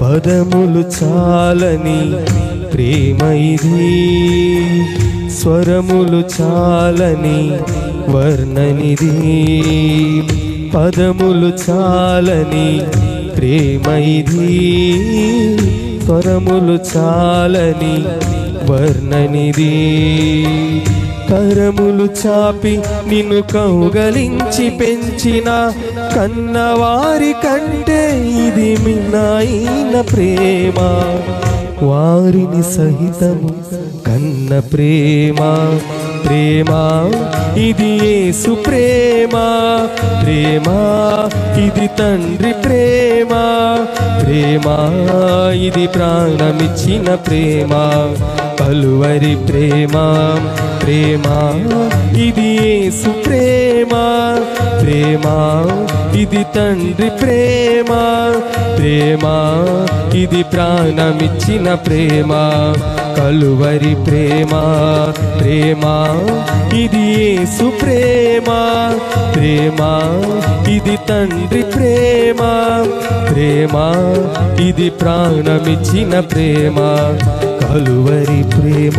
పదములు చాలని ప్రేమ ఇది, స్వరములు చాలని వర్ణనిది. పదములు చాలని ప్రేమ ఇది, స్వరములు చాలని వర్ణనిది. కరములు చాపి నిన్ను కౌగలించి పెంచిన కన్నవారి కంటే ఇది మిన్నైన ప్రేమ. వారిని సహితము కన్న ప్రేమ, ప్రేమ ఇది యేసు ప్రేమ. ప్రేమ ఇది తండ్రి ప్రేమ, ప్రేమ ఇది ప్రాణమిచ్చిన ప్రేమ. కలువరి ప్రేమ, ప్రేమ ఇది యేసు ప్రేమ. ప్రేమ ఇది తండ్రి ప్రేమ, ప్రేమ ఇది ప్రాణమిచ్చిన ప్రేమ. కలువరి ప్రేమ, ప్రేమ ఇది యేసు ప్రేమ. ప్రేమ ఇది తండ్రి ప్రేమ, ప్రేమ ఇది ప్రాణమిచ్చిన ప్రేమ. కలువరి ప్రేమ.